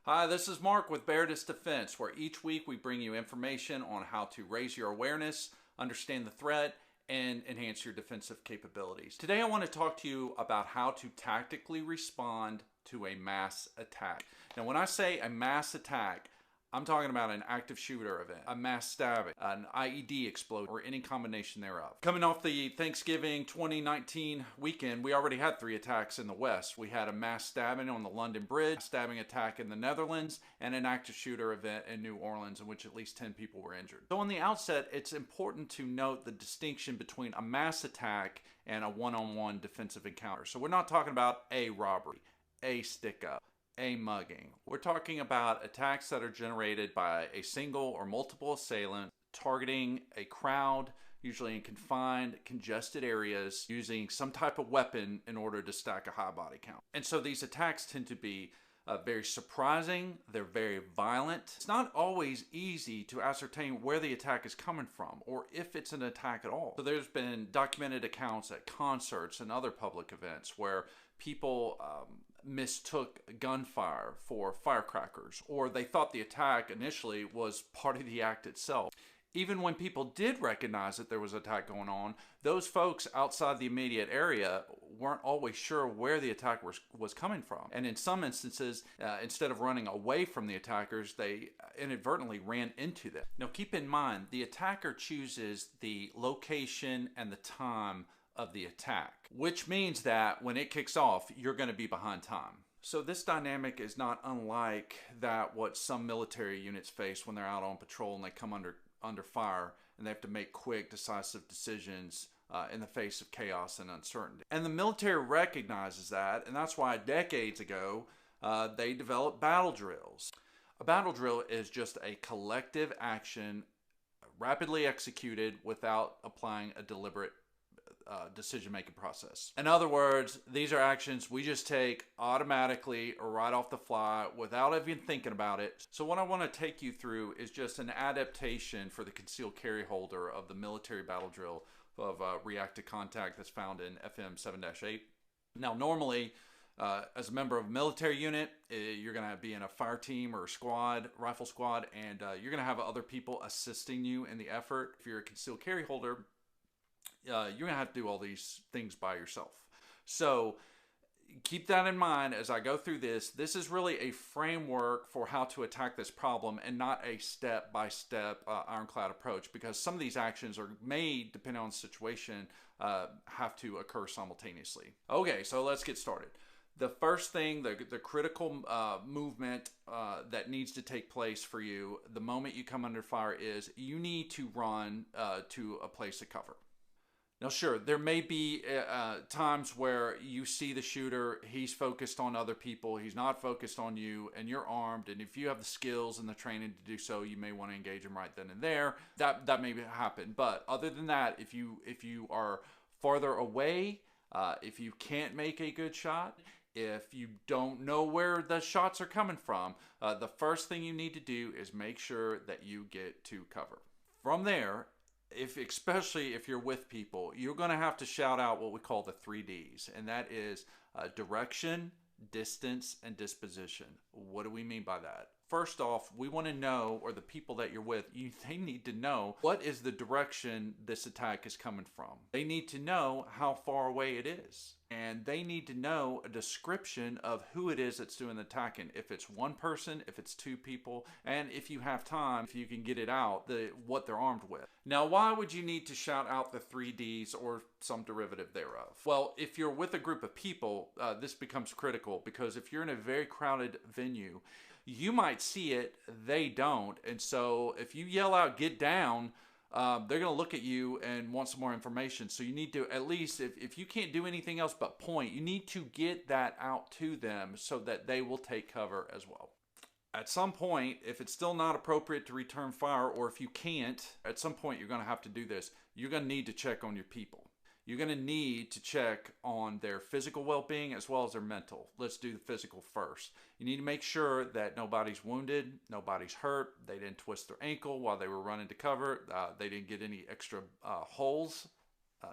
Hi, this is Mark with Veritas Defense, where each week we bring you information on how to raise your awareness, understand the threat, and enhance your defensive capabilities. Today I want to talk to you about how to tactically respond to a mass attack. Now, when I say a mass attack, I'm talking about an active shooter event, a mass stabbing, an IED explosion, or any combination thereof. Coming off the Thanksgiving 2019 weekend, we already had 3 attacks in the West. We had a mass stabbing on the London Bridge, a stabbing attack in the Netherlands, and an active shooter event in New Orleans in which at least 10 people were injured. So on the outset, it's important to note the distinction between a mass attack and a one-on-one defensive encounter. So we're not talking about a robbery, a stick-up, a mugging. We're talking about attacks that are generated by a single or multiple assailant targeting a crowd, usually in confined, congested areas, using some type of weapon in order to stack a high body count. And so these attacks tend to be very surprising, they're very violent. It's not always easy to ascertain where the attack is coming from or if it's an attack at all. So there's been documented accounts at concerts and other public events where people mistook gunfire for firecrackers, or they thought the attack initially was part of the act itself. Even when people did recognize that there was an attack going on, those folks outside the immediate area weren't always sure where the attack was coming from. And in some instances, instead of running away from the attackers, they inadvertently ran into them. Now keep in mind, the attacker chooses the location and the time of the attack, which means that when it kicks off, you're going to be behind time. So this dynamic is not unlike that what some military units face when they're out on patrol and they come under fire and they have to make quick, decisive decisions in the face of chaos and uncertainty. And the military recognizes that, and that's why decades ago they developed battle drills. A battle drill is just a collective action rapidly executed without applying a deliberate decision-making process. In other words, these are actions we just take automatically or right off the fly without even thinking about it. So what I want to take you through is just an adaptation for the concealed carry holder of the military battle drill of react to contact that's found in FM 7-8. Now normally, as a member of a military unit, you're going to be in a fire team or a squad, rifle squad, and you're going to have other people assisting you in the effort. If you're a concealed carry holder, you're going to have to do all these things by yourself. So keep that in mind as I go through this. This is really a framework for how to attack this problem and not a step-by-step ironclad approach, because some of these actions may, depending on the situation, have to occur simultaneously. Okay, so let's get started. The first thing, the critical movement that needs to take place for you the moment you come under fire is you need to run to a place of cover. Now, sure, there may be times where you see the shooter, he's focused on other people, he's not focused on you, and you're armed, and if you have the skills and the training to do so, you may want to engage him right then and there. That may happen, but other than that, if you are farther away, if you can't make a good shot, if you don't know where the shots are coming from, the first thing you need to do is make sure that you get to cover. From there, especially if you're with people, you're going to have to shout out what we call the 3 Ds, and that is direction, distance, and disposition. What do we mean by that? First off, we want to know, or the people that you're with, they need to know what is the direction this attack is coming from. They need to know how far away it is. And they need to know a description of who it is that's doing the attacking. If it's one person, if it's 2 people, and if you have time, if you can get it out, what they're armed with. Now, why would you need to shout out the 3 Ds or some derivative thereof? Well, if you're with a group of people, this becomes critical, because if you're in a very crowded venue, you might see it, they don't. And so if you yell out, "Get down," they're going to look at you and want some more information. So you need to, at least, if you can't do anything else but point, you need to get that out to them so that they will take cover as well. At some point, if it's still not appropriate to return fire, or if you can't, at some point you're going to have to do this. You're going to need to check on your people. You're going to need to check on their physical well-being as well as their mental. Let's do the physical first. You need to make sure that nobody's wounded, nobody's hurt, they didn't twist their ankle while they were running to cover, they didn't get any extra holes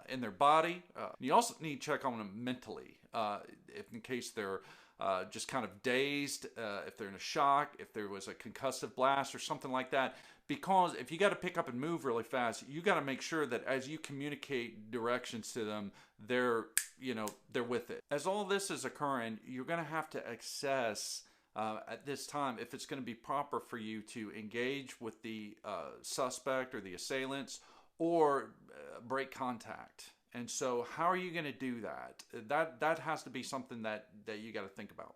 in their body. You also need to check on them mentally, if in case they're just kind of dazed, if they're in a shock, if there was a concussive blast or something like that. Because if you got to pick up and move really fast, you got to make sure that as you communicate directions to them, they're with it. As all this is occurring, you're going to have to assess at this time if it's going to be proper for you to engage with the suspect or the assailants or break contact. And so how are you going to do that? That has to be something that you got to think about.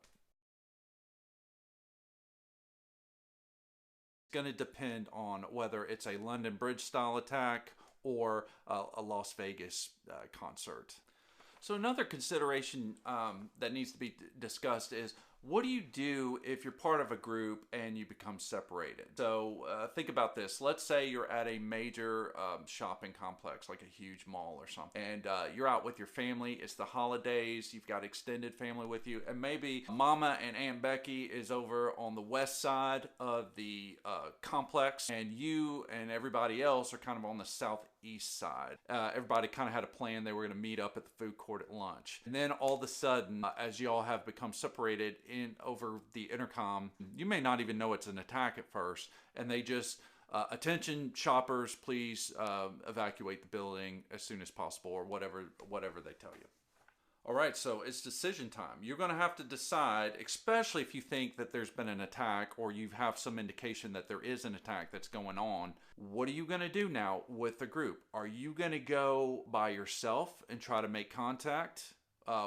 Going to depend on whether it's a London Bridge style attack or a Las Vegas concert. So another consideration that needs to be discussed is, what do you do if you're part of a group and you become separated? So think about this. Let's say you're at a major shopping complex, like a huge mall or something, and you're out with your family. It's the holidays. You've got extended family with you, and maybe Mama and Aunt Becky is over on the west side of the complex, and you and everybody else are kind of on the southeast side. Everybody kind of had a plan. They were going to meet up at the food court at lunch, and then all of a sudden, as y'all have become separated over the intercom, you may not even know it's an attack at first, and they just attention shoppers, please evacuate the building as soon as possible, or whatever they tell you. All right, so it's decision time. You're going to have to decide, especially if you think that there's been an attack or you have some indication that there is an attack that's going on. What are you going to do now with the group? Are you going to go by yourself and try to make contact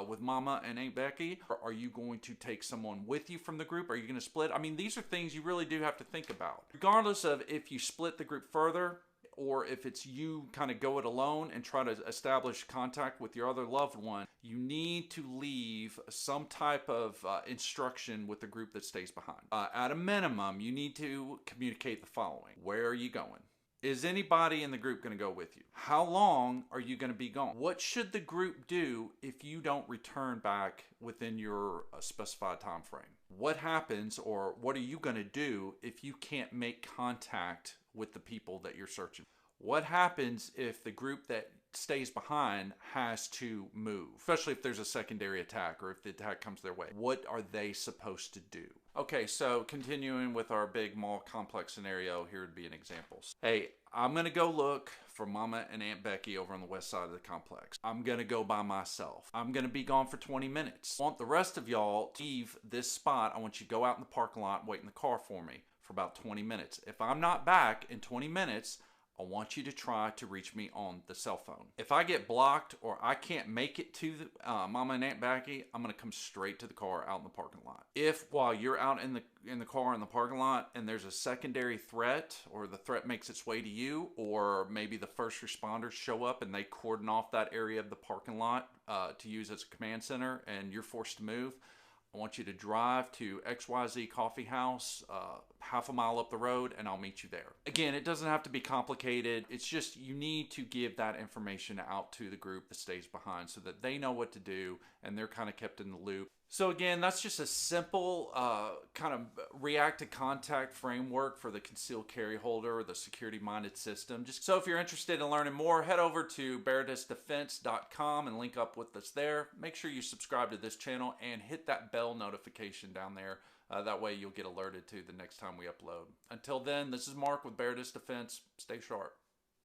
with Mama and Aunt Becky? Or are you going to take someone with you from the group? Are you going to split? I mean, these are things you really do have to think about. Regardless of if you split the group further or if it's you kind of go it alone and try to establish contact with your other loved one, you need to leave some type of instruction with the group that stays behind. At a minimum, you need to communicate the following. Where are you going? Is anybody in the group going to go with you? How long are you going to be gone? What should the group do if you don't return back within your specified time frame? What happens, or what are you going to do if you can't make contact with the people that you're searching? What happens if the group that stays behind has to move, especially if there's a secondary attack or if the attack comes their way? What are they supposed to do? Okay, so continuing with our big mall complex scenario, here would be an example. Hey, I'm going to go look for Mama and Aunt Becky over on the west side of the complex. I'm going to go by myself. I'm going to be gone for 20 minutes. I want the rest of y'all to leave this spot. I want you to go out in the parking lot and wait in the car for me for about 20 minutes. If I'm not back in 20 minutes, I want you to try to reach me on the cell phone. If I get blocked or I can't make it to the, Mama and Aunt Becky, I'm going to come straight to the car out in the parking lot. If while you're out in the car in the parking lot and there's a secondary threat, or the threat makes its way to you, or maybe the first responders show up and they cordon off that area of the parking lot to use as a command center and you're forced to move, I want you to drive to XYZ Coffee House, half a mile up the road, and I'll meet you there. Again, it doesn't have to be complicated. It's just you need to give that information out to the group that stays behind so that they know what to do and they're kind of kept in the loop. So again, that's just a simple kind of react to contact framework for the concealed carry holder, or the security-minded system. Just so if you're interested in learning more, head over to beardisdefense.com and link up with us there. Make sure you subscribe to this channel and hit that bell notification down there. That way you'll get alerted to the next time we upload. Until then, this is Mark with Beardis Defense. Stay sharp.